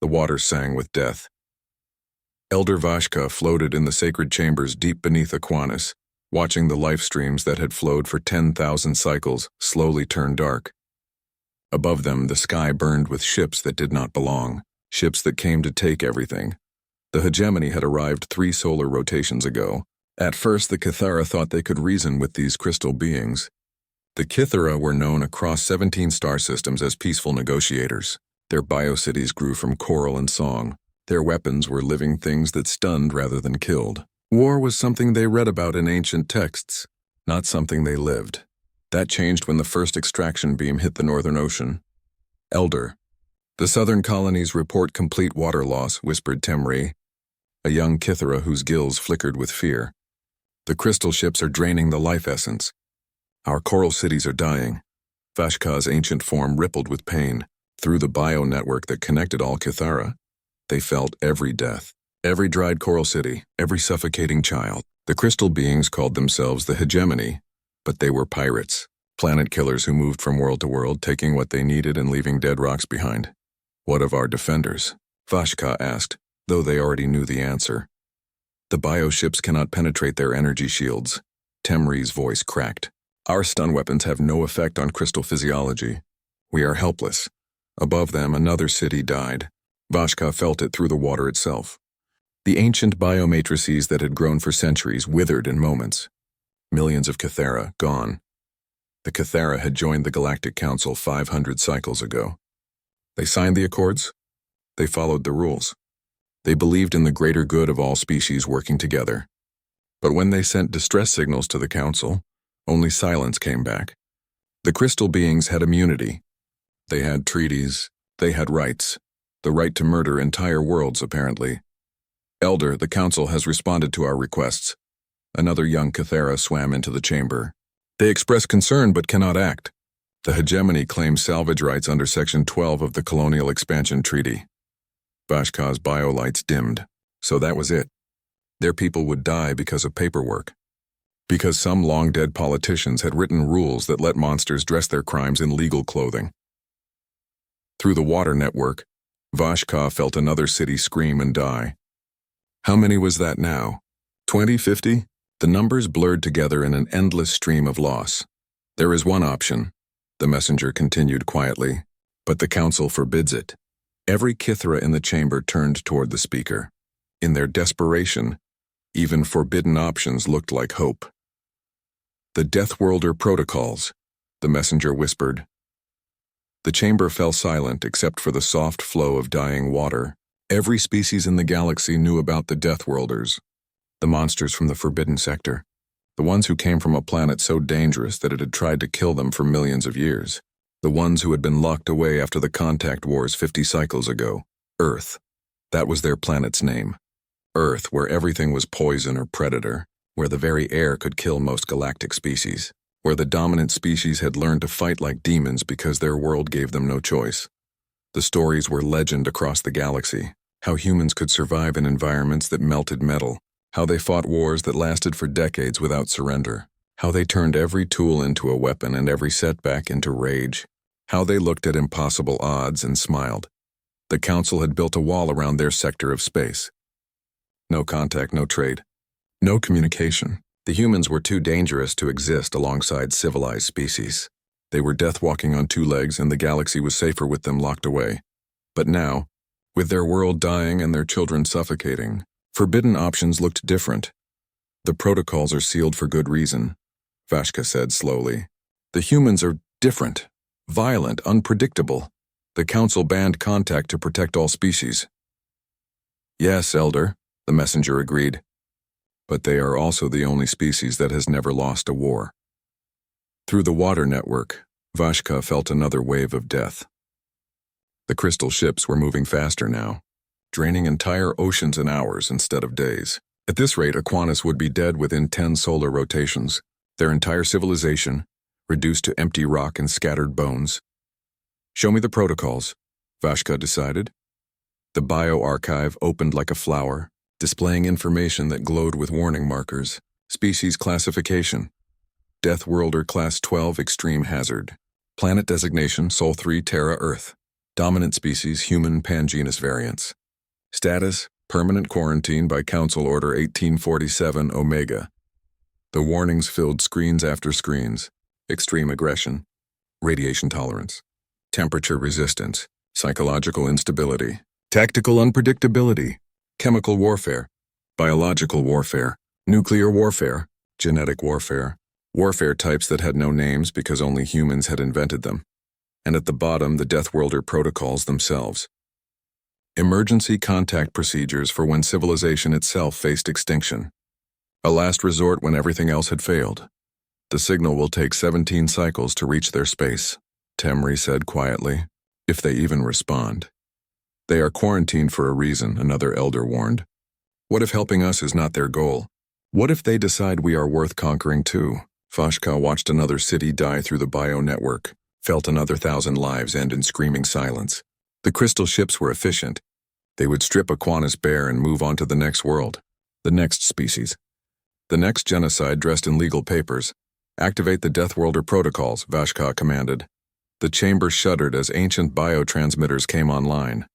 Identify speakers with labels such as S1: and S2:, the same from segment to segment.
S1: The water sang with death. Elder Vashka floated in the sacred chambers deep beneath Aquinas, watching the life streams that had flowed for 10,000 cycles slowly turn dark. Above them, the sky burned with ships that did not belong, ships that came to take everything. The hegemony had arrived 3 solar rotations ago. At first, the Kithara thought they could reason with these crystal beings. The Kithara were known across 17 star systems as peaceful negotiators. Their biocities grew from coral and song. Their weapons were living things that stunned rather than killed. War was something they read about in ancient texts, not something they lived. That changed when the first extraction beam hit the Northern Ocean. Elder. The southern colonies report complete water loss, whispered Temri, a young Kithara whose gills flickered with fear. The crystal ships are draining the life essence. Our coral cities are dying. Vashka's ancient form rippled with pain. Through the bio-network that connected all Kithara, they felt every death, every dried coral city, every suffocating child. The crystal beings called themselves the hegemony, but they were pirates, planet killers who moved from world to world, taking what they needed and leaving dead rocks behind. What of our defenders? Vashka asked, though they already knew the answer. The bioships cannot penetrate their energy shields. Temri's voice cracked. Our stun weapons have no effect on crystal physiology. We are helpless. Above them, another city died. Vashka felt it through the water itself. The ancient biomatrices that had grown for centuries withered in moments. Millions of Kithara gone. The Kithara had joined the Galactic Council 500 cycles ago. They signed the accords. They followed the rules. They believed in the greater good of all species working together. But when they sent distress signals to the Council, only silence came back. The crystal beings had immunity. They had treaties. They had rights. The right to murder entire worlds, apparently. Elder, the Council has responded to our requests. Another young Kithara swam into the chamber. They express concern but cannot act. The hegemony claims salvage rights under Section 12 of the Colonial Expansion Treaty. Vashka's biolights dimmed. So that was it. Their people would die because of paperwork. Because some long-dead politicians had written rules that let monsters dress their crimes in legal clothing. Through the water network, Vashka felt another city scream and die. How many was that now? 20, 50? The numbers blurred together in an endless stream of loss. There is one option, the messenger continued quietly, but the Council forbids it. Every Kithara in the chamber turned toward the speaker. In their desperation, even forbidden options looked like hope. The Deathworlder protocols, the messenger whispered. The chamber fell silent except for the soft flow of dying water. Every species in the galaxy knew about the Deathworlders, the monsters from the Forbidden Sector, the ones who came from a planet so dangerous that it had tried to kill them for millions of years, the ones who had been locked away after the contact wars 50 cycles ago. Earth. That was their planet's name. Earth, where everything was poison or predator, where the very air could kill most galactic species, where the dominant species had learned to fight like demons because their world gave them no choice. The stories were legend across the galaxy, how humans could survive in environments that melted metal, how they fought wars that lasted for decades without surrender, how they turned every tool into a weapon and every setback into rage, how they looked at impossible odds and smiled. The Council had built a wall around their sector of space. No contact, no trade, no communication. The humans were too dangerous to exist alongside civilized species. They were death-walking on 2 legs and the galaxy was safer with them locked away. But now, with their world dying and their children suffocating, forbidden options looked different. The protocols are sealed for good reason, Vashka said slowly. The humans are different, violent, unpredictable. The Council banned contact to protect all species. Yes, Elder, the messenger agreed. But they are also the only species that has never lost a war. Through the water network, Vashka felt another wave of death. The crystal ships were moving faster now, draining entire oceans in hours instead of days. At this rate, Aquinas would be dead within 10 solar rotations, their entire civilization reduced to empty rock and scattered bones. Show me the protocols, Vashka decided. The bioarchive opened like a flower, displaying information that glowed with warning markers. Species classification: Deathworlder Class 12 Extreme Hazard. Planet designation: Sol 3 Terra Earth. Dominant species, human pangenus variants. Status, permanent quarantine by Council Order 1847 Omega. The warnings filled screens after screens. Extreme aggression, radiation tolerance, temperature resistance, psychological instability, tactical unpredictability, chemical warfare, biological warfare, nuclear warfare, genetic warfare, warfare types that had no names because only humans had invented them. And at the bottom, the Deathworlder protocols themselves. Emergency contact procedures for when civilization itself faced extinction. A last resort when everything else had failed. The signal will take 17 cycles to reach their space, Temri said quietly, if they even respond. They are quarantined for a reason, another elder warned. What if helping us is not their goal? What if they decide we are worth conquering too? Vashka watched another city die through the bio network, felt another 1,000 lives end in screaming silence. The crystal ships were efficient. They would strip Aquinas bare and move on to the next world, the next species. The next genocide dressed in legal papers. Activate the Deathworlder protocols, Vashka commanded. The chamber shuddered as ancient biotransmitters came online.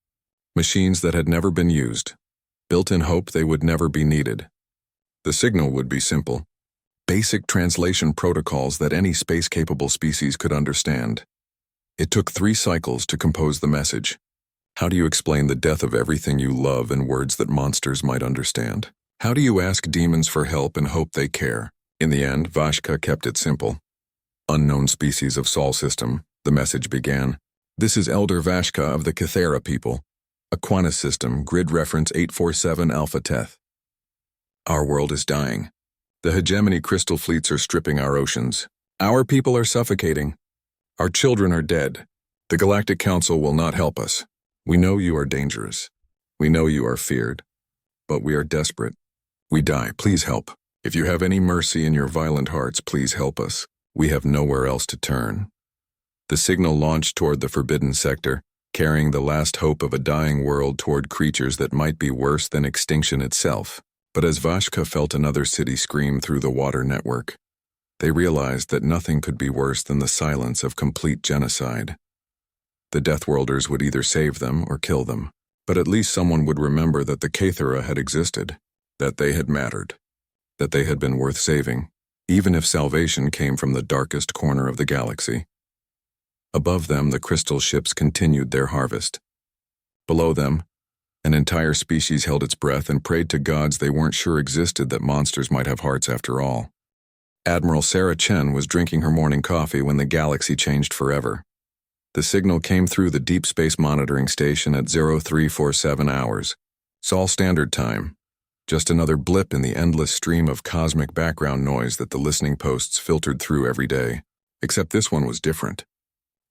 S1: Machines that had never been used. Built in hope they would never be needed. The signal would be simple. Basic translation protocols that any space-capable species could understand. It took 3 cycles to compose the message. How do you explain the death of everything you love in words that monsters might understand? How do you ask demons for help and hope they care? In the end, Vashka kept it simple. Unknown species of Sol system, the message began. This is Elder Vashka of the Cathera people. Aquinas system, grid reference 847 Alpha Teth. Our world is dying. The hegemony crystal fleets are stripping our oceans. Our people are suffocating. Our children are dead. The Galactic Council will not help us. We know you are dangerous. We know you are feared. But we are desperate. We die. Please help. If you have any mercy in your violent hearts, please help us. We have nowhere else to turn. The signal launched toward the forbidden sector, carrying the last hope of a dying world toward creatures that might be worse than extinction itself. But as Vashka felt another city scream through the water network, they realized that nothing could be worse than the silence of complete genocide. The Deathworlders would either save them or kill them, but at least someone would remember that the Cathera had existed, that they had mattered, that they had been worth saving, even if salvation came from the darkest corner of the galaxy. Above them, the crystal ships continued their harvest. Below them, an entire species held its breath and prayed to gods they weren't sure existed that monsters might have hearts after all. Admiral Sarah Chen was drinking her morning coffee when the galaxy changed forever. The signal came through the Deep Space Monitoring Station at 0347 hours. Sol Standard Time. Just another blip in the endless stream of cosmic background noise that the listening posts filtered through every day. Except this one was different.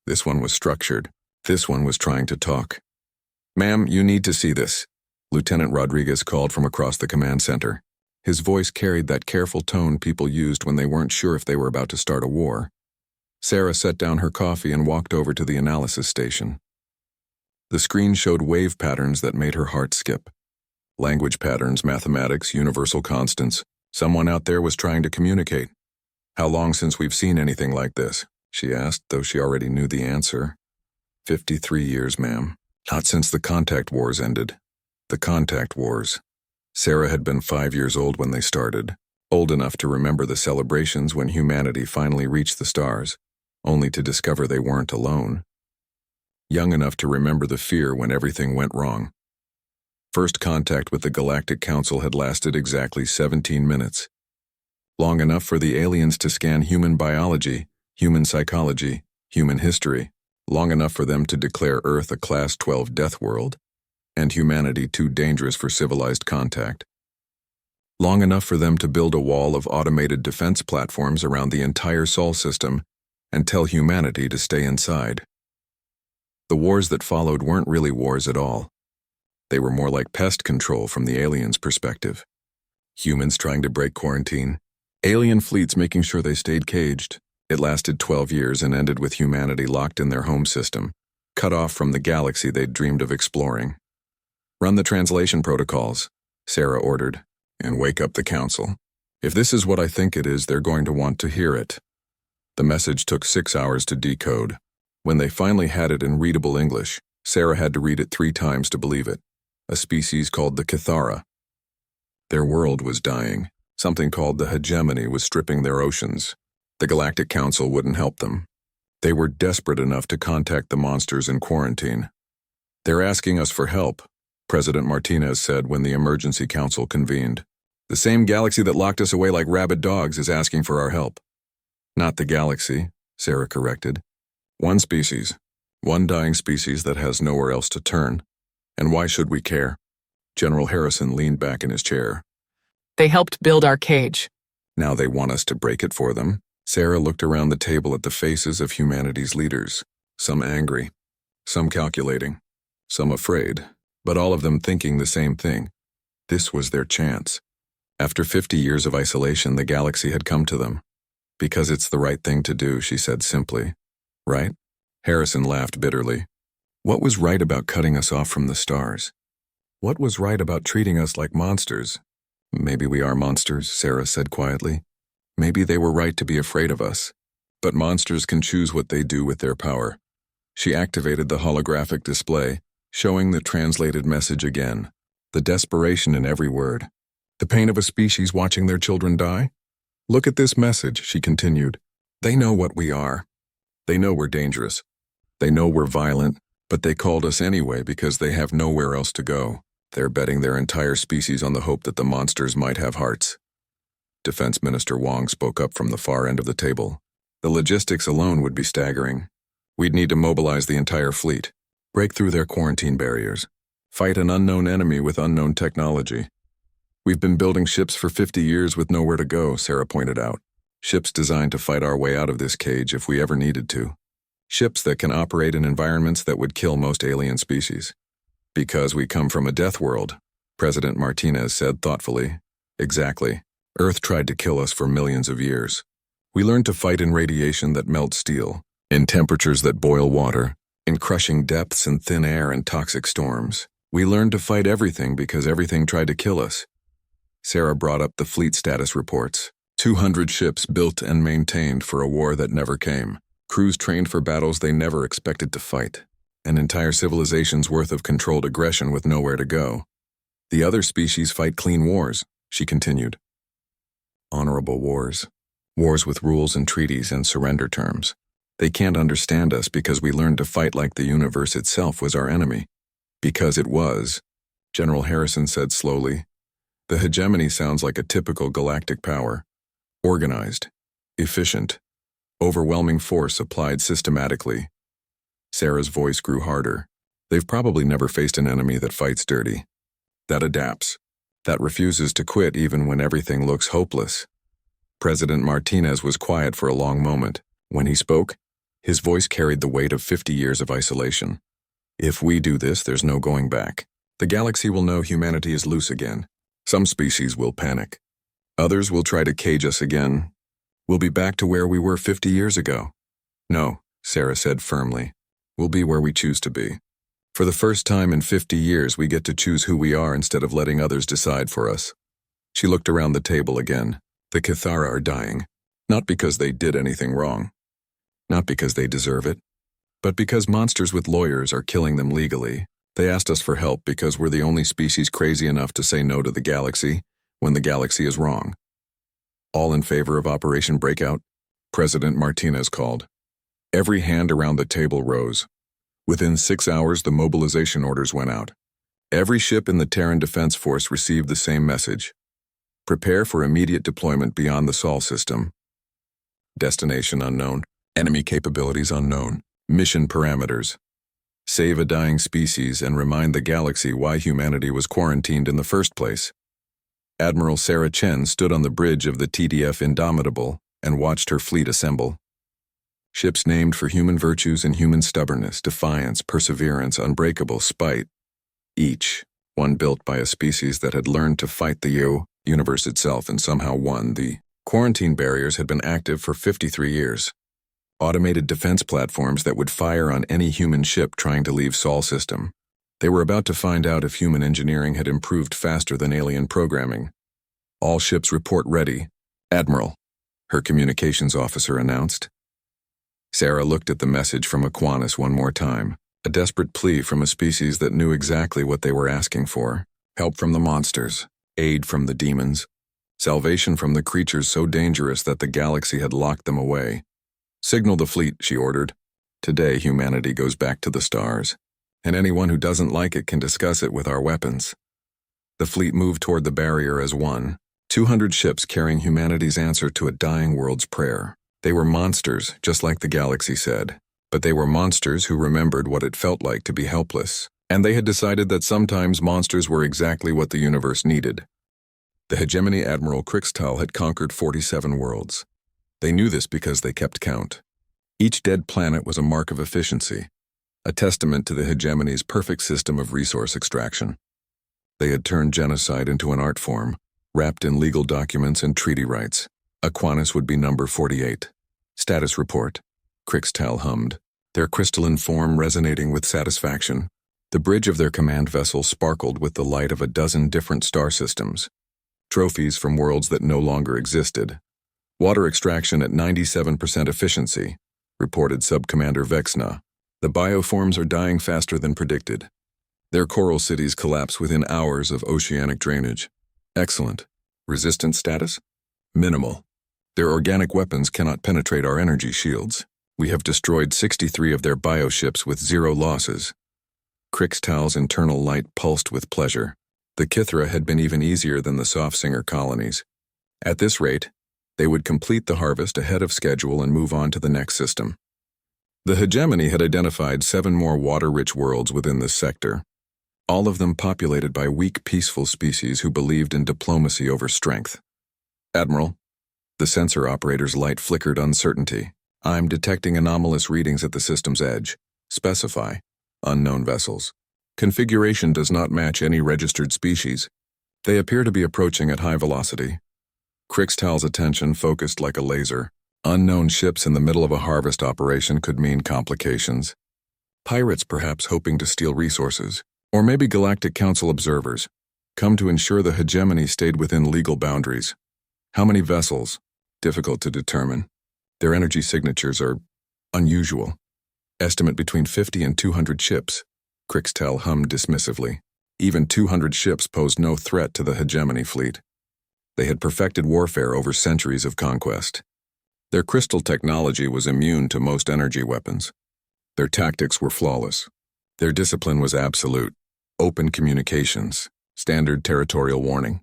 S1: This one was structured. This one was trying to talk. Ma'am, you need to see this, Lieutenant Rodriguez called from across the command center. His voice carried that careful tone people used when they weren't sure if they were about to start a war. Sarah set down her coffee and walked over to the analysis station. The screen showed wave patterns that made her heart skip. Language patterns, mathematics, universal constants. Someone out there was trying to communicate. How long since we've seen anything like this? She asked, though she already knew the answer. 53 years, ma'am. Not since the Contact Wars ended. The Contact Wars. Sarah had been 5 years old when they started, old enough to remember the celebrations when humanity finally reached the stars, only to discover they weren't alone. Young enough to remember the fear when everything went wrong. First contact with the Galactic Council had lasted exactly 17 minutes. Long enough for the aliens to scan human biology, human psychology, human history. Long enough for them to declare Earth a Class 12 death world, and humanity too dangerous for civilized contact. Long enough for them to build a wall of automated defense platforms around the entire Sol system and tell humanity to stay inside. The wars that followed weren't really wars at all. They were more like pest control from the aliens' perspective. Humans trying to break quarantine, alien fleets making sure they stayed caged. It lasted 12 years and ended with humanity locked in their home system, cut off from the galaxy they'd dreamed of exploring. Run the translation protocols, Sarah ordered, and wake up the council. If this is what I think it is, they're going to want to hear it. The message took 6 hours to decode. When they finally had it in readable English, Sarah had to read it 3 times to believe it. A species called the Cathara. Their world was dying. Something called the hegemony was stripping their oceans. The Galactic Council wouldn't help them. They were desperate enough to contact the monsters in quarantine. "They're asking us for help," President Martinez said when the emergency council convened. "The same galaxy that locked us away like rabid dogs is asking for our help." "Not the galaxy," Sarah corrected. "One species. One dying species that has nowhere else to turn. And why should we care?" General Harrison leaned back in his chair.
S2: "They helped build our cage."
S1: "Now they want us to break it for them?" Sarah looked around the table at the faces of humanity's leaders, some angry, some calculating, some afraid, but all of them thinking the same thing. This was their chance. After 50 years of isolation, the galaxy had come to them. "Because it's the right thing to do," she said simply. "Right?" Harrison laughed bitterly. "What was right about cutting us off from the stars? What was right about treating us like monsters?" "Maybe we are monsters," Sarah said quietly. "Maybe they were right to be afraid of us. But monsters can choose what they do with their power." She activated the holographic display, showing the translated message again. The desperation in every word. "The pain of a species watching their children die? Look at this message," she continued. "They know what we are. They know we're dangerous. They know we're violent, but they called us anyway because they have nowhere else to go. They're betting their entire species on the hope that the monsters might have hearts." Defense Minister Wong spoke up from the far end of the table. "The logistics alone would be staggering. We'd need to mobilize the entire fleet, break through their quarantine barriers, fight an unknown enemy with unknown technology. We've been building ships for 50 years with nowhere to go," Sarah pointed out. "Ships designed to fight our way out of this cage if we ever needed to. Ships that can operate in environments that would kill most alien species. Because we come from a death world," President Martinez said thoughtfully. "Exactly. Earth tried to kill us for millions of years. We learned to fight in radiation that melts steel, in temperatures that boil water, in crushing depths and thin air and toxic storms. We learned to fight everything because everything tried to kill us." Sarah brought up the fleet status reports. 200 ships built and maintained for a war that never came. Crews trained for battles they never expected to fight. An entire civilization's worth of controlled aggression with nowhere to go. "The other species fight clean wars," she continued. "Honorable wars. Wars with rules and treaties and surrender terms. They can't understand us because we learned to fight like the universe itself was our enemy. Because it was," General Harrison said slowly. "The hegemony sounds like a typical galactic power. Organized, efficient, overwhelming force applied systematically." Sarah's voice grew harder. "They've probably never faced an enemy that fights dirty, that adapts, that refuses to quit even when everything looks hopeless." President Martinez was quiet for a long moment. When he spoke, his voice carried the weight of 50 years of isolation. "If we do this, there's no going back. The galaxy will know humanity is loose again. Some species will panic. Others will try to cage us again. We'll be back to where we were 50 years ago." "No," Sarah said firmly. "We'll be where we choose to be. For the first time in 50 years, we get to choose who we are instead of letting others decide for us." She looked around the table again. "The Cathara are dying, not because they did anything wrong, not because they deserve it, but because monsters with lawyers are killing them legally. They asked us for help because we're the only species crazy enough to say no to the galaxy when the galaxy is wrong." "All in favor of Operation Breakout?" President Martinez called. Every hand around the table rose. Within 6 hours, the mobilization orders went out. Every ship in the Terran Defense Force received the same message. "Prepare for immediate deployment beyond the Sol system. Destination unknown. Enemy capabilities unknown. Mission parameters. Save a dying species and remind the galaxy why humanity was quarantined in the first place." Admiral Sarah Chen stood on the bridge of the TDF Indomitable and watched her fleet assemble. Ships named for human virtues and human stubbornness, defiance, perseverance, unbreakable spite. Each one built by a species that had learned to fight the universe itself and somehow won. The quarantine barriers had been active for 53 years. Automated defense platforms that would fire on any human ship trying to leave Sol system. They were about to find out if human engineering had improved faster than alien programming. "All ships report ready, Admiral," her communications officer announced. Sarah looked at the message from Aquinas one more time. A desperate plea from a species that knew exactly what they were asking for. Help from the monsters, aid from the demons, salvation from the creatures so dangerous that the galaxy had locked them away. Signal the fleet, she ordered. Today humanity goes back to the stars, and anyone who doesn't like it can discuss it with our weapons. The fleet moved toward the barrier as one, 200 ships carrying humanity's answer to a dying world's prayer. They were monsters, just like the galaxy said, but they were monsters who remembered what it felt like to be helpless, and they had decided that sometimes monsters were exactly what the universe needed. The hegemony Admiral Crixtal had conquered 47 worlds. They knew this because they kept count. Each dead planet was a mark of efficiency, a testament to the hegemony's perfect system of resource extraction. They had turned genocide into an art form, wrapped in legal documents and treaty rights. Aquanus would be number 48. Status report. Crixtal hummed, their crystalline form resonating with satisfaction. The bridge of their command vessel sparkled with the light of a dozen different star systems. Trophies from worlds that no longer existed. Water extraction at 97% efficiency, reported Subcommander Vexna. The bioforms are dying faster than predicted. Their coral cities collapse within hours of oceanic drainage. Excellent. Resistance status? Minimal. Their organic weapons cannot penetrate our energy shields. We have destroyed 63 of their bioships with 0 losses. Crixtal's internal light pulsed with pleasure. The Kithra had been even easier than the Softsinger colonies. At this rate, they would complete the harvest ahead of schedule and move on to the next system. The hegemony had identified 7 more water-rich worlds within this sector, all of them populated by weak, peaceful species who believed in diplomacy over strength. Admiral, the sensor operator's light flickered uncertainty. I'm detecting anomalous readings at the system's edge. Specify. Unknown vessels. Configuration does not match any registered species. They appear to be approaching at high velocity. Crixtal's attention focused like a laser. Unknown ships in the middle of a harvest operation could mean complications. Pirates perhaps hoping to steal resources. Or maybe Galactic Council observers, come to ensure the hegemony stayed within legal boundaries. How many vessels? Difficult to determine. Their energy signatures are unusual. Estimate between 50 and 200 ships. Crixtal hummed dismissively. Even 200 ships posed no threat to the hegemony fleet. They had perfected warfare over centuries of conquest. Their crystal technology was immune to most energy weapons. Their tactics were flawless. Their discipline was absolute. Open communications, standard territorial warning.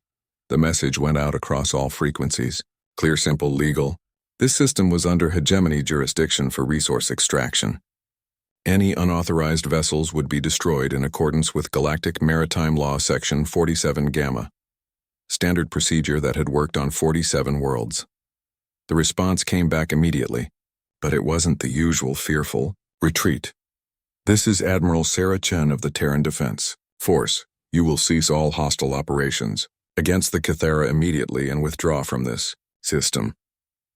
S1: The message went out across all frequencies. Clear, simple, legal. This system was under hegemony jurisdiction for resource extraction. Any unauthorized vessels would be destroyed in accordance with Galactic Maritime Law Section 47 Gamma. Standard procedure that had worked on 47 worlds. The response came back immediately, but it wasn't the usual fearful retreat. This is Admiral Sarah Chen of the Terran Defense Force. You will cease all hostile operations against the Kithera immediately and withdraw from this system.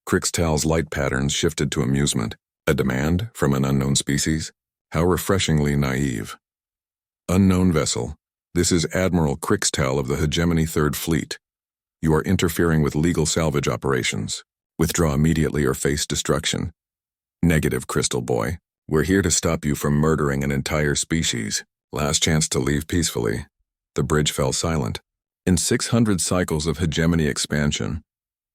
S1: Crixtal's light patterns shifted to amusement. A demand from an unknown species? How refreshingly naive. Unknown vessel. This is Admiral Crixtal of the Hegemony Third Fleet. You are interfering with legal salvage operations. Withdraw immediately or face destruction. Negative, Crystal Boy. We're here to stop you from murdering an entire species. Last chance to leave peacefully. The bridge fell silent. In 600 cycles of hegemony expansion,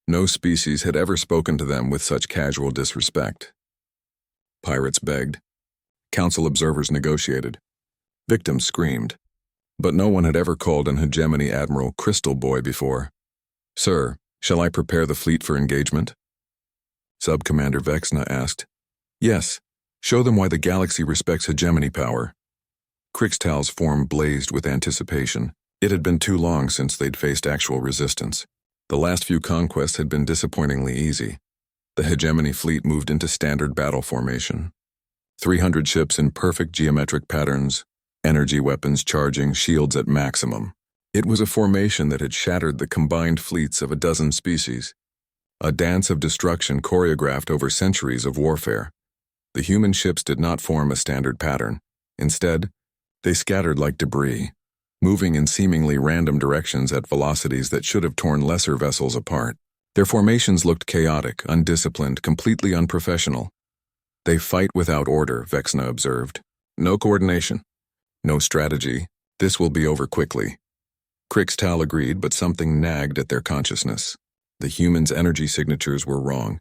S1: no species had ever spoken to them with such casual disrespect. Pirates begged. Council observers negotiated. Victims screamed. But no one had ever called an hegemony Admiral Crystal Boy before. Sir, shall I prepare the fleet for engagement? Subcommander Vexna asked. Yes. Show them why the galaxy respects hegemony power. Crixtal's form blazed with anticipation. It had been too long since they'd faced actual resistance. The last few conquests had been disappointingly easy. The hegemony fleet moved into standard battle formation. 300 ships in perfect geometric patterns, energy weapons charging, shields at maximum. It was a formation that had shattered the combined fleets of a dozen species. A dance of destruction choreographed over centuries of warfare. The human ships did not form a standard pattern. Instead, they scattered like debris, moving in seemingly random directions at velocities that should have torn lesser vessels apart. Their formations looked chaotic, undisciplined, completely unprofessional. They fight without order, Vexna observed. No coordination. No strategy. This will be over quickly. Krixtal agreed, but something nagged at their consciousness. The humans' energy signatures were wrong.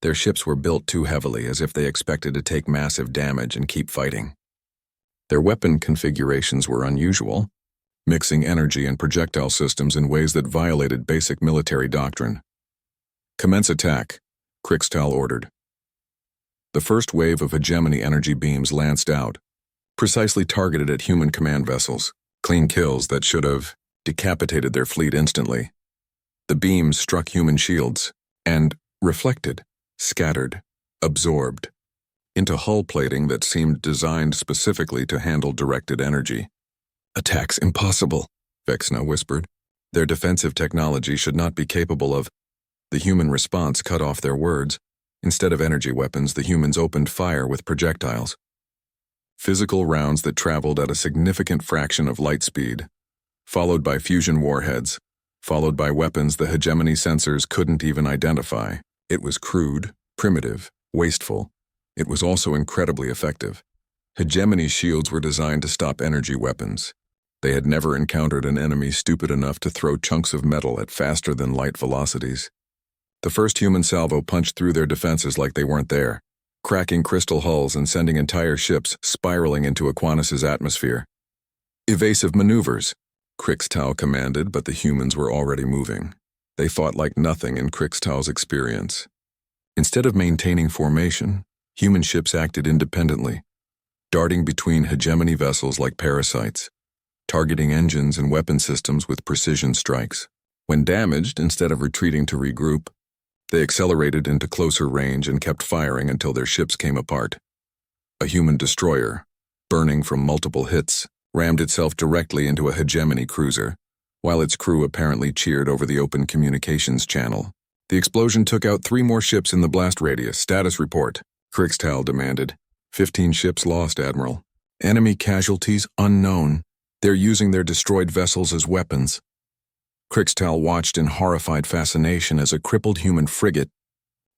S1: Their ships were built too heavily, as if they expected to take massive damage and keep fighting. Their weapon configurations were unusual, mixing energy and projectile systems in ways that violated basic military doctrine. Commence attack, Krixtal ordered. The first wave of hegemony energy beams lanced out, precisely targeted at human command vessels, clean kills that should have decapitated their fleet instantly. The beams struck human shields and reflected, scattered, absorbed, into hull plating that seemed designed specifically to handle directed energy. Attacks impossible, Vexna whispered. Their defensive technology should not be capable of. The human response cut off their words. Instead of energy weapons, the humans opened fire with projectiles. Physical rounds that traveled at a significant fraction of light speed, followed by fusion warheads, followed by weapons the hegemony sensors couldn't even identify. It was crude, primitive, wasteful. It was also incredibly effective. Hegemony shields were designed to stop energy weapons. They had never encountered an enemy stupid enough to throw chunks of metal at faster-than-light velocities. The first human salvo punched through their defenses like they weren't there, cracking crystal hulls and sending entire ships spiraling into Aquinas' atmosphere. Evasive maneuvers, Krixtal commanded, but the humans were already moving. They fought like nothing in Krixtal's experience. Instead of maintaining formation, human ships acted independently, darting between hegemony vessels like parasites, targeting engines and weapon systems with precision strikes. When damaged, instead of retreating to regroup, they accelerated into closer range and kept firing until their ships came apart. A human destroyer, burning from multiple hits, rammed itself directly into a hegemony cruiser, while its crew apparently cheered over the open communications channel. The explosion took out 3 more ships in the blast radius. Status report, Krixtal demanded. 15 ships lost, Admiral. Enemy casualties unknown. They're using their destroyed vessels as weapons. Krixtal watched in horrified fascination as a crippled human frigate,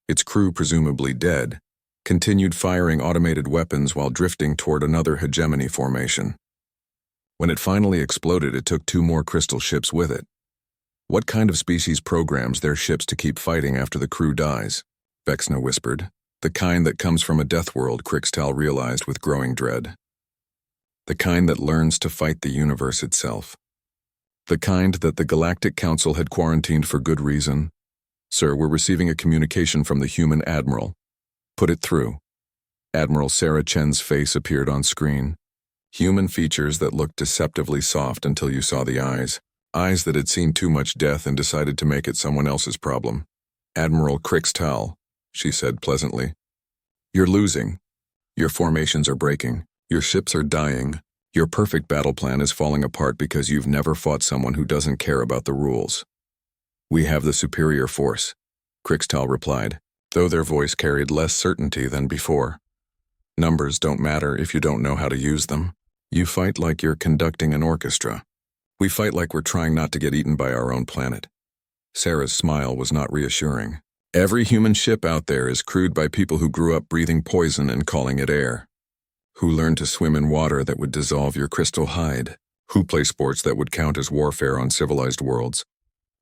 S1: its crew presumably dead, continued firing automated weapons while drifting toward another hegemony formation. When it finally exploded, it took 2 more crystal ships with it. What kind of species programs their ships to keep fighting after the crew dies? Vexna whispered. The kind that comes from a death world, Krixtal realized with growing dread. The kind that learns to fight the universe itself. The kind that the Galactic Council had quarantined for good reason. Sir, we're receiving a communication from the human admiral. Put it through. Admiral Sarah Chen's face appeared on screen. Human features that looked deceptively soft until you saw the eyes. Eyes that had seen too much death and decided to make it someone else's problem. Admiral Krixtal, she said pleasantly. You're losing. Your formations are breaking. Your ships are dying. Your perfect battle plan is falling apart because you've never fought someone who doesn't care about the rules. We have the superior force, Krixtal replied, though their voice carried less certainty than before. Numbers don't matter if you don't know how to use them. You fight like you're conducting an orchestra. We fight like we're trying not to get eaten by our own planet. Sarah's smile was not reassuring. Every human ship out there is crewed by people who grew up breathing poison and calling it air. Who learned to swim in water that would dissolve your crystal hide. Who play sports that would count as warfare on civilized worlds.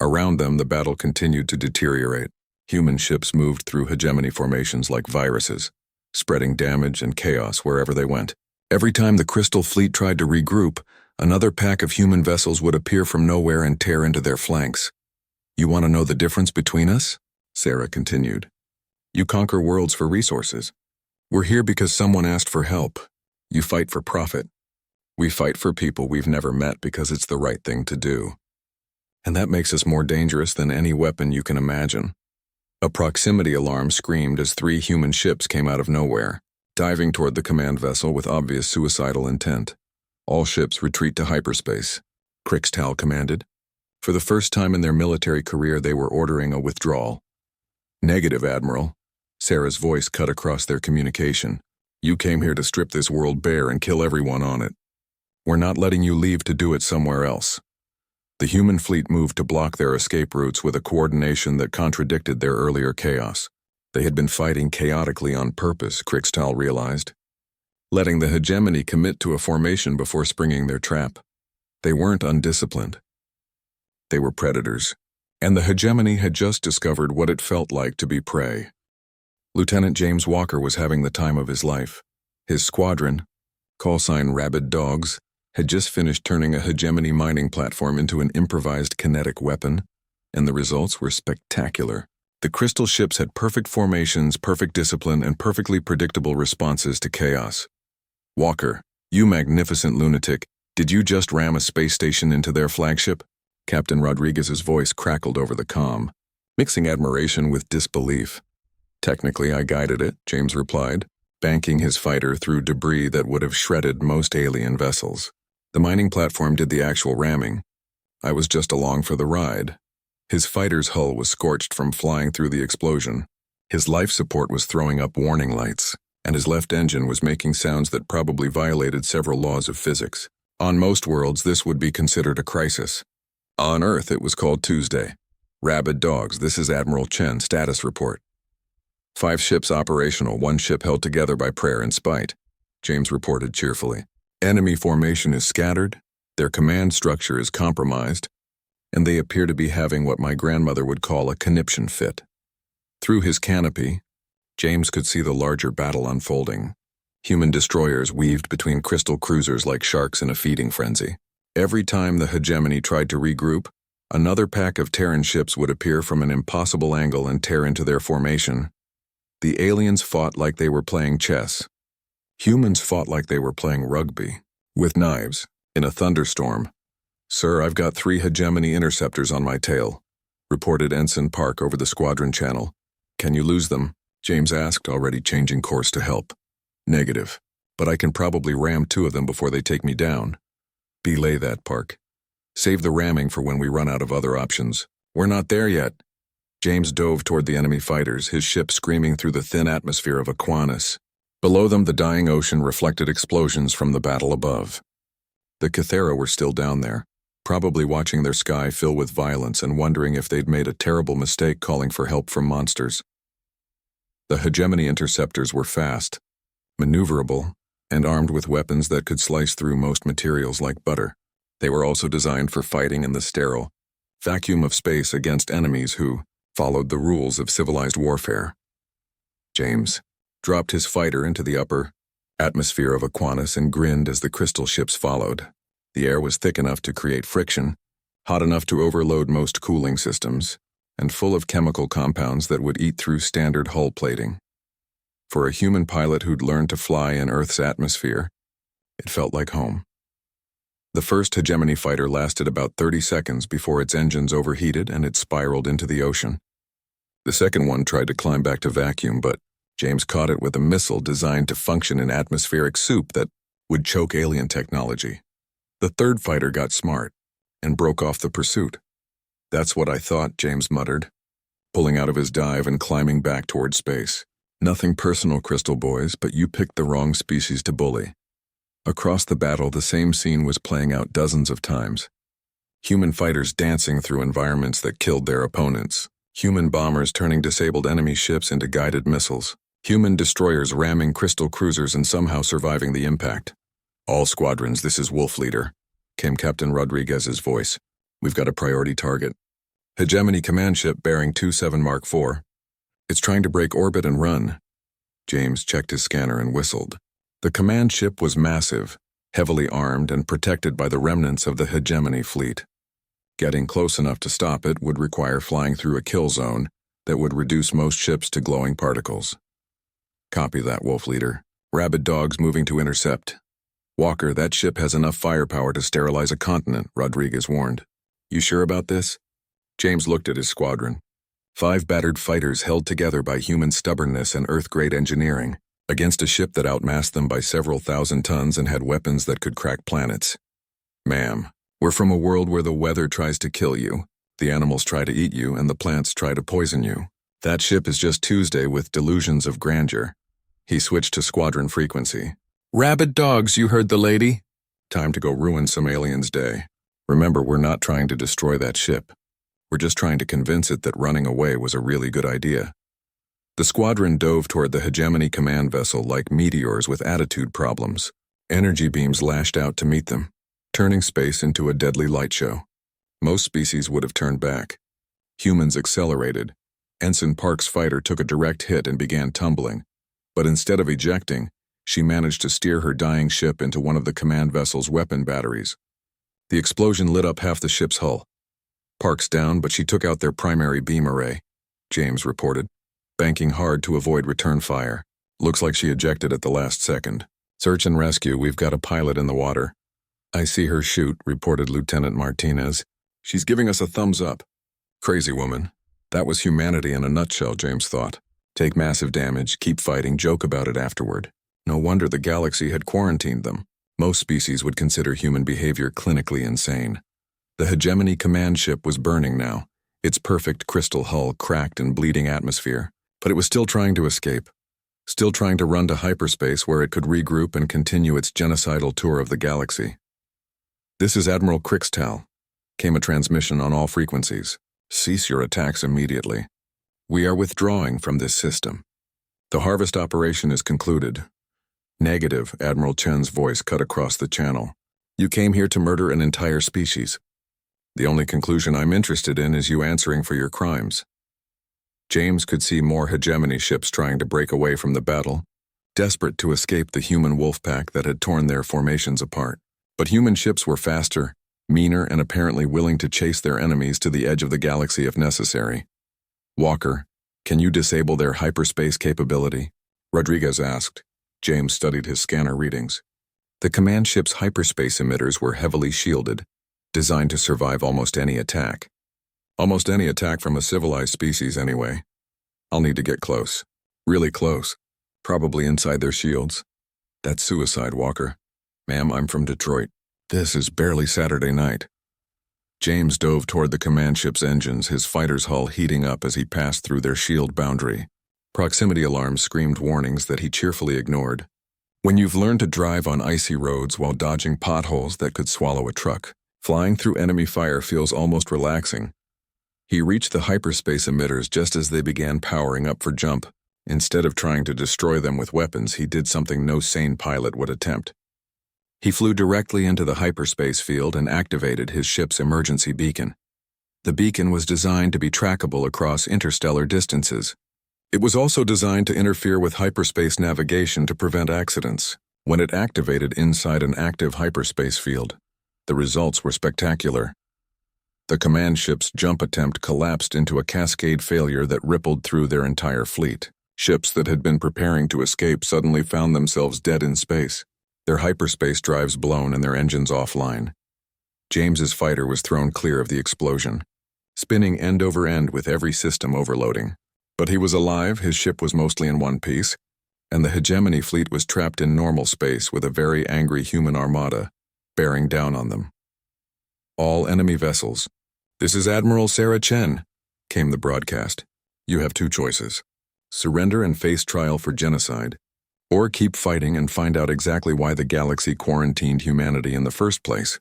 S1: Around them, the battle continued to deteriorate. Human ships moved through hegemony formations like viruses, spreading damage and chaos wherever they went. Every time the Crystal Fleet tried to regroup, another pack of human vessels would appear from nowhere and tear into their flanks. You want to know the difference between us? Sarah continued. You conquer worlds for resources. We're here because someone asked for help. You fight for profit. We fight for people we've never met because it's the right thing to do. And that makes us more dangerous than any weapon you can imagine. A proximity alarm screamed as 3 human ships came out of nowhere, diving toward the command vessel with obvious suicidal intent. All ships retreat to hyperspace, Krixtal commanded. For the first time in their military career, they were ordering a withdrawal. Negative, Admiral. Sarah's voice cut across their communication. You came here to strip this world bare and kill everyone on it. We're not letting you leave to do it somewhere else. The human fleet moved to block their escape routes with a coordination that contradicted their earlier chaos. They had been fighting chaotically on purpose, Krixtal realized. letting the hegemony commit to a formation before springing their trap. They weren't undisciplined. They were predators, and the hegemony had just discovered what it felt like to be prey. Lieutenant James Walker was having the time of his life. His squadron, callsign Rabid Dogs, had just finished turning a hegemony mining platform into an improvised kinetic weapon, and the results were spectacular. The crystal ships had perfect formations, perfect discipline, and perfectly predictable responses to chaos. Walker, you magnificent lunatic, did you just ram a space station into their flagship? Captain Rodriguez's voice crackled over the comm, mixing admiration with disbelief. Technically, I guided it, James replied, banking his fighter through debris that would have shredded most alien vessels. The mining platform did the actual ramming. I was just along for the ride. His fighter's hull was scorched from flying through the explosion. His life support was throwing up warning lights, and his left engine was making sounds that probably violated several laws of physics. On most worlds, this would be considered a crisis. On Earth, it was called Tuesday. Rabid Dogs, this is Admiral Chen, status report. 5 ships operational, 1 ship held together by prayer and spite, James reported cheerfully. Enemy formation is scattered, their command structure is compromised, and they appear to be having what my grandmother would call a conniption fit. Through his canopy, James could see the larger battle unfolding. Human destroyers weaved between crystal cruisers like sharks in a feeding frenzy. Every time the hegemony tried to regroup, another pack of Terran ships would appear from an impossible angle and tear into their formation. The aliens fought like they were playing chess. Humans fought like they were playing rugby, with knives, in a thunderstorm. Sir, I've got 3 hegemony interceptors on my tail, reported Ensign Park over the squadron channel. Can you lose them? James asked, already changing course to help. Negative, but I can probably ram 2 of them before they take me down. Belay that, Park. Save the ramming for when we run out of other options. We're not there yet. James dove toward the enemy fighters, his ship screaming through the thin atmosphere of Aquanus. Below them, the dying ocean reflected explosions from the battle above. The Cathera were still down there, probably watching their sky fill with violence and wondering if they'd made a terrible mistake calling for help from monsters. The hegemony interceptors were fast, maneuverable, and armed with weapons that could slice through most materials like butter. They were also designed for fighting in the sterile vacuum of space against enemies who followed the rules of civilized warfare. James dropped his fighter into the upper atmosphere of Aquanus and grinned as the crystal ships followed. The air was thick enough to create friction, hot enough to overload most cooling systems, and full of chemical compounds that would eat through standard hull plating. For a human pilot who'd learned to fly in Earth's atmosphere, it felt like home. The first hegemony fighter lasted about 30 seconds before its engines overheated and it spiraled into the ocean. The second one tried to climb back to vacuum, but James caught it with a missile designed to function in atmospheric soup that would choke alien technology. The third fighter got smart and broke off the pursuit. That's what I thought, James muttered, pulling out of his dive and climbing back toward space. Nothing personal, Crystal Boys, but you picked the wrong species to bully. Across the battle, the same scene was playing out dozens of times. Human fighters dancing through environments that killed their opponents. Human bombers turning disabled enemy ships into guided missiles. Human destroyers ramming crystal cruisers and somehow surviving the impact. All squadrons, this is Wolf Leader, came Captain Rodriguez's voice. We've got a priority target. Hegemony command ship bearing 27 Mark IV. It's trying to break orbit and run. James checked his scanner and whistled. The command ship was massive, heavily armed and protected by the remnants of the hegemony fleet. Getting close enough to stop it would require flying through a kill zone that would reduce most ships to glowing particles. Copy that, Wolf Leader. Rabid Dogs moving to intercept. Walker, that ship has enough firepower to sterilize a continent, Rodriguez warned. You sure about this? James looked at his squadron. 5 battered fighters held together by human stubbornness and Earth-grade engineering, against a ship that outmassed them by several thousand tons and had weapons that could crack planets. Ma'am, we're from a world where the weather tries to kill you, the animals try to eat you, and the plants try to poison you. That ship is just Tuesday with delusions of grandeur. He switched to squadron frequency. Rabid Dogs, you heard the lady? Time to go ruin some alien's day. Remember, we're not trying to destroy that ship. We're just trying to convince it that running away was a really good idea. The squadron dove toward the hegemony command vessel like meteors with attitude problems. Energy beams lashed out to meet them, turning space into a deadly light show. Most species would have turned back. Humans accelerated. Ensign Park's fighter took a direct hit and began tumbling, but instead of ejecting, she managed to steer her dying ship into one of the command vessel's weapon batteries. The explosion lit up half the ship's hull. Park's down, but she took out their primary beam array, James reported, banking hard to avoid return fire. Looks like she ejected at the last second. Search and rescue, we've got a pilot in the water. I see her shoot, reported Lieutenant Martinez. She's giving us a thumbs up. Crazy woman. That was humanity in a nutshell, James thought. Take massive damage, keep fighting, joke about it afterward. No wonder the galaxy had quarantined them. Most species would consider human behavior clinically insane. The hegemony command ship was burning now, its perfect crystal hull cracked and bleeding atmosphere, but it was still trying to escape. Still trying to run to hyperspace where it could regroup and continue its genocidal tour of the galaxy. This is Admiral Crixtal, came a transmission on all frequencies. Cease your attacks immediately. We are withdrawing from this system. The harvest operation is concluded. Negative, Admiral Chen's voice cut across the channel. You came here to murder an entire species. The only conclusion I'm interested in is you answering for your crimes. James could see more hegemony ships trying to break away from the battle, desperate to escape the human wolf pack that had torn their formations apart. But human ships were faster, meaner, and apparently willing to chase their enemies to the edge of the galaxy if necessary. Walker, can you disable their hyperspace capability? Rodriguez asked. James studied his scanner readings. The command ship's hyperspace emitters were heavily shielded, designed to survive almost any attack. Almost any attack from a civilized species, anyway. I'll need to get close. Really close. Probably inside their shields. That's suicide, Walker. Ma'am, I'm from Detroit. This is barely Saturday night. James dove toward the command ship's engines, his fighter's hull heating up as he passed through their shield boundary. Proximity alarms screamed warnings that he cheerfully ignored. When you've learned to drive on icy roads while dodging potholes that could swallow a truck, flying through enemy fire feels almost relaxing. He reached the hyperspace emitters just as they began powering up for jump. Instead of trying to destroy them with weapons, he did something no sane pilot would attempt. He flew directly into the hyperspace field and activated his ship's emergency beacon. The beacon was designed to be trackable across interstellar distances. It was also designed to interfere with hyperspace navigation to prevent accidents. When it activated inside an active hyperspace field, the results were spectacular. The command ship's jump attempt collapsed into a cascade failure that rippled through their entire fleet. Ships that had been preparing to escape suddenly found themselves dead in space, their hyperspace drives blown and their engines offline. James's fighter was thrown clear of the explosion, spinning end over end with every system overloading. But he was alive, his ship was mostly in one piece, and the hegemony fleet was trapped in normal space with a very angry human armada bearing down on them. All enemy vessels. This is Admiral Sarah Chen, came the broadcast. You have two choices. Surrender and face trial for genocide, or keep fighting and find out exactly why the galaxy quarantined humanity in the first place.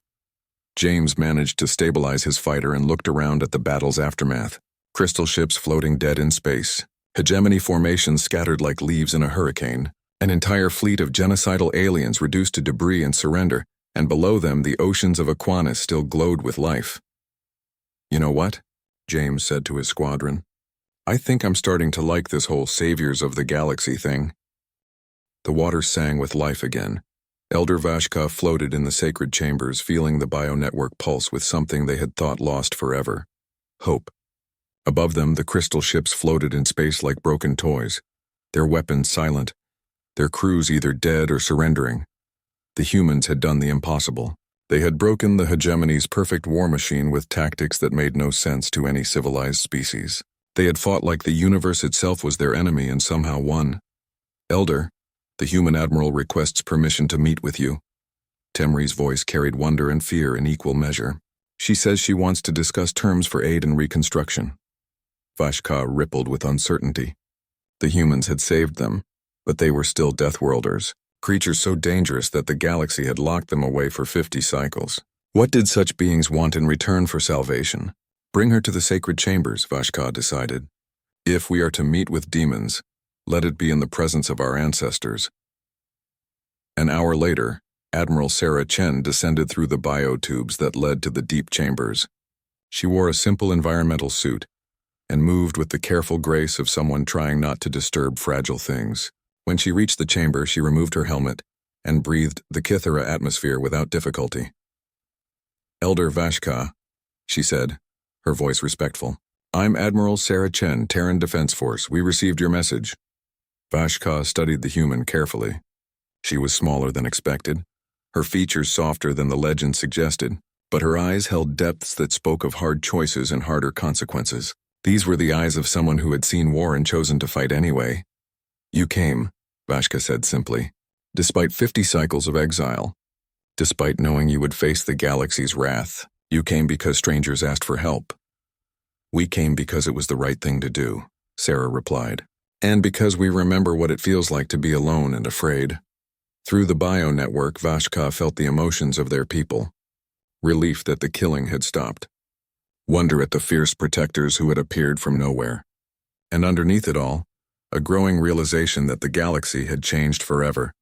S1: James managed to stabilize his fighter and looked around at the battle's aftermath. Crystal ships floating dead in space, hegemony formations scattered like leaves in a hurricane, an entire fleet of genocidal aliens reduced to debris and surrender, and below them the oceans of Aquanus still glowed with life. You know what? James said to his squadron. I think I'm starting to like this whole saviors of the galaxy thing. The water sang with life again. Elder Vashka floated in the sacred chambers, feeling the bio-network pulse with something they had thought lost forever. Hope. Above them, the crystal ships floated in space like broken toys, their weapons silent, their crews either dead or surrendering. The humans had done the impossible. They had broken the hegemony's perfect war machine with tactics that made no sense to any civilized species. They had fought like the universe itself was their enemy and somehow won. Elder, the human admiral requests permission to meet with you. Temri's voice carried wonder and fear in equal measure. She says she wants to discuss terms for aid and reconstruction. Vashka rippled with uncertainty. The humans had saved them, but they were still Deathworlders, creatures so dangerous that the galaxy had locked them away for 50 cycles. What did such beings want in return for salvation? Bring her to the sacred chambers, Vashka decided. If we are to meet with demons, let it be in the presence of our ancestors. An hour later, Admiral Sarah Chen descended through the biotubes that led to the deep chambers. She wore a simple environmental suit and moved with the careful grace of someone trying not to disturb fragile things. When she reached the chamber, she removed her helmet and breathed the Kithara atmosphere without difficulty. "Elder Vashka," she said, her voice respectful. "I'm Admiral Sarah Chen, Terran Defense Force. We received your message." Vashka studied the human carefully. She was smaller than expected, her features softer than the legend suggested, but her eyes held depths that spoke of hard choices and harder consequences. These were the eyes of someone who had seen war and chosen to fight anyway. "You came," Vashka said simply, "despite 50 cycles of exile. Despite knowing you would face the galaxy's wrath, you came because strangers asked for help." "We came because it was the right thing to do," Sarah replied. "And because we remember what it feels like to be alone and afraid." Through the bio network, Vashka felt the emotions of their people. Relief that the killing had stopped. Wonder at the fierce protectors who had appeared from nowhere. And underneath it all, a growing realization that the galaxy had changed forever.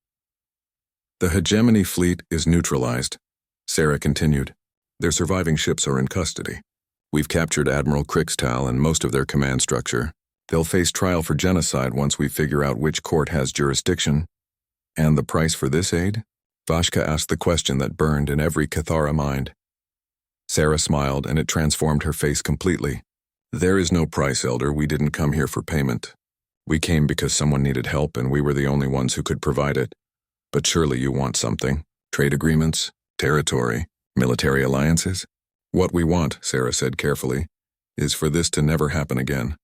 S1: "The hegemony fleet is neutralized," Sarah continued. "Their surviving ships are in custody. We've captured Admiral Krixtal and most of their command structure. They'll face trial for genocide once we figure out which court has jurisdiction." "And the price for this aid?" Vashka asked the question that burned in every Kithara mind. Sarah smiled, and it transformed her face completely. "There is no price, Elder. We didn't come here for payment. We came because someone needed help, and we were the only ones who could provide it. But surely you want something. Trade agreements, territory, military alliances?" "What we want," Sarah said carefully, "is for this to never happen again.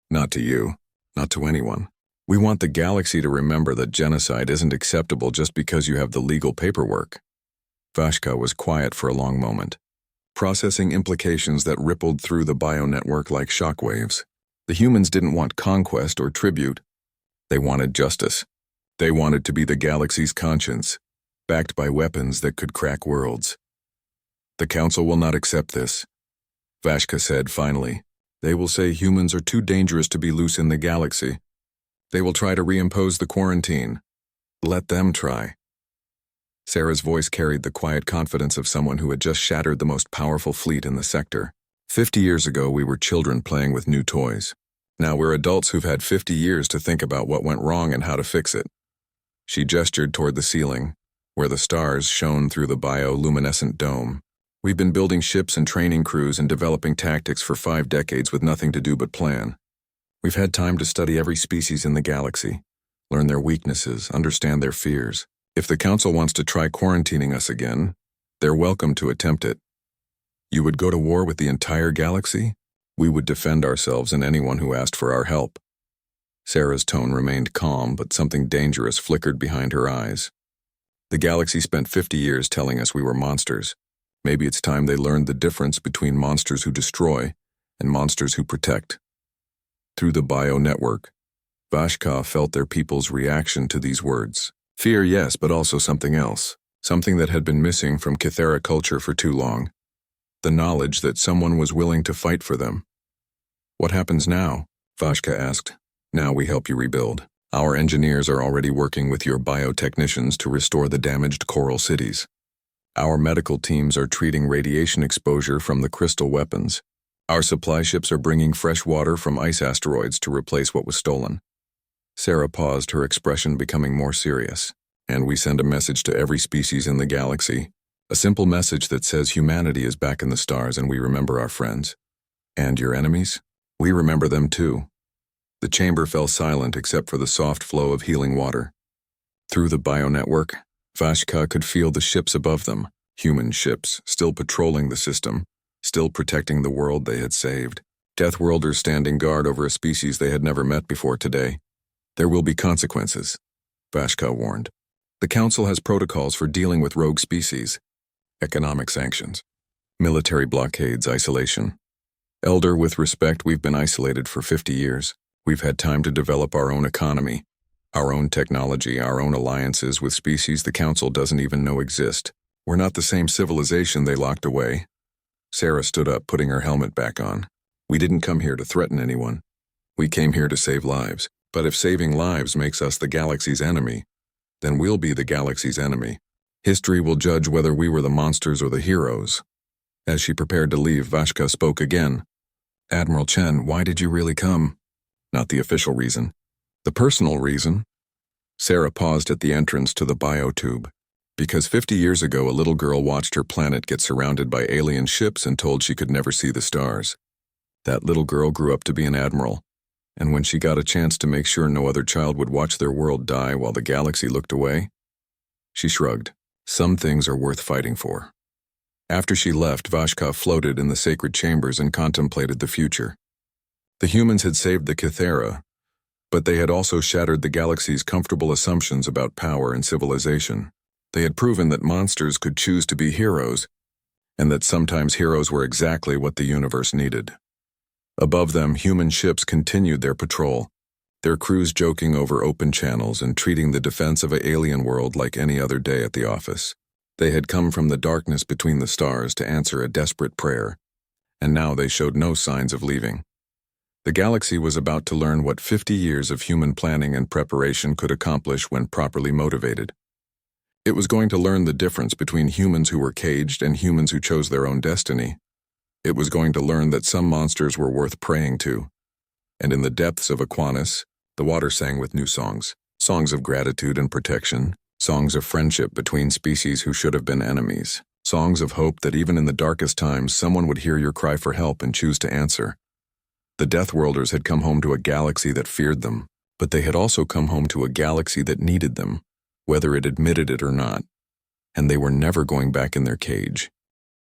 S1: Not to you, not to anyone. We want the galaxy to remember that genocide isn't acceptable just because you have the legal paperwork." Vashka was quiet for a long moment, processing implications that rippled through the bio-network like shockwaves. The humans didn't want conquest or tribute. They wanted justice. They wanted to be the galaxy's conscience, backed by weapons that could crack worlds. "The Council will not accept this," Vashka said finally. "They will say humans are too dangerous to be loose in the galaxy. They will try to reimpose the quarantine. Let them try." Sarah's voice carried the quiet confidence of someone who had just shattered the most powerful fleet in the sector. 50 years ago, we were children playing with new toys. Now we're adults who've had 50 years to think about what went wrong and how to fix it. She gestured toward the ceiling, where the stars shone through the bioluminescent dome. "We've been building ships and training crews and developing tactics for 5 decades with nothing to do but plan. We've had time to study every species in the galaxy, learn their weaknesses, understand their fears. If the Council wants to try quarantining us again, they're welcome to attempt it. You would go to war with the entire galaxy? We would defend ourselves and anyone who asked for our help." Sarah's tone remained calm, but something dangerous flickered behind her eyes. "The galaxy spent 50 years telling us we were monsters. Maybe it's time they learned the difference between monsters who destroy and monsters who protect." Through the bio-network, Vashka felt their people's reaction to these words. Fear, yes, but also something else. Something that had been missing from Kithara culture for too long. The knowledge that someone was willing to fight for them. "What happens now?" Vashka asked. "Now we help you rebuild. Our engineers are already working with your biotechnicians to restore the damaged coral cities. Our medical teams are treating radiation exposure from the crystal weapons. Our supply ships are bringing fresh water from ice asteroids to replace what was stolen." Sarah paused, her expression becoming more serious. "And we send a message to every species in the galaxy. A simple message that says humanity is back in the stars and we remember our friends. And your enemies? We remember them too." The chamber fell silent except for the soft flow of healing water. Through the bio-network, Vashka could feel the ships above them, human ships, still patrolling the system, still protecting the world they had saved. Deathworlders standing guard over a species they had never met before today. "There will be consequences," Vashka warned. "The Council has protocols for dealing with rogue species. Economic sanctions, military blockades, isolation. Elder, with respect, we've been isolated for 50 years. We've had time to develop our own economy, our own technology, our own alliances with species the Council doesn't even know exist. We're not the same civilization they locked away." Sarah stood up, putting her helmet back on. "We didn't come here to threaten anyone. We came here to save lives, but if saving lives makes us the galaxy's enemy, then we'll be the galaxy's enemy. History will judge whether we were the monsters or the heroes. As she prepared to leave, Vashka spoke again. Admiral Chen, why did you really come? Not the official reason. The personal reason? Sarah paused at the entrance to the biotube. Because 50 years ago, a little girl watched her planet get surrounded by alien ships and told she could never see the stars. That little girl grew up to be an admiral, and when she got a chance to make sure no other child would watch their world die while the galaxy looked away, she shrugged. Some things are worth fighting for. After she left, Vashka floated in the sacred chambers and contemplated the future. The humans had saved the Kythera, but they had also shattered the galaxy's comfortable assumptions about power and civilization. They had proven that monsters could choose to be heroes, and that sometimes heroes were exactly what the universe needed. Above them, human ships continued their patrol, their crews joking over open channels and treating the defense of an alien world like any other day at the office. They had come from the darkness between the stars to answer a desperate prayer, and now they showed no signs of leaving. The galaxy was about to learn what 50 years of human planning and preparation could accomplish when properly motivated. It was going to learn the difference between humans who were caged and humans who chose their own destiny. It was going to learn that some monsters were worth praying to. And in the depths of Aquinas, the water sang with new songs. Songs of gratitude and protection. Songs of friendship between species who should have been enemies. Songs of hope that even in the darkest times, someone would hear your cry for help and choose to answer. The Deathworlders had come home to a galaxy that feared them, but they had also come home to a galaxy that needed them, whether it admitted it or not. And they were never going back in their cage.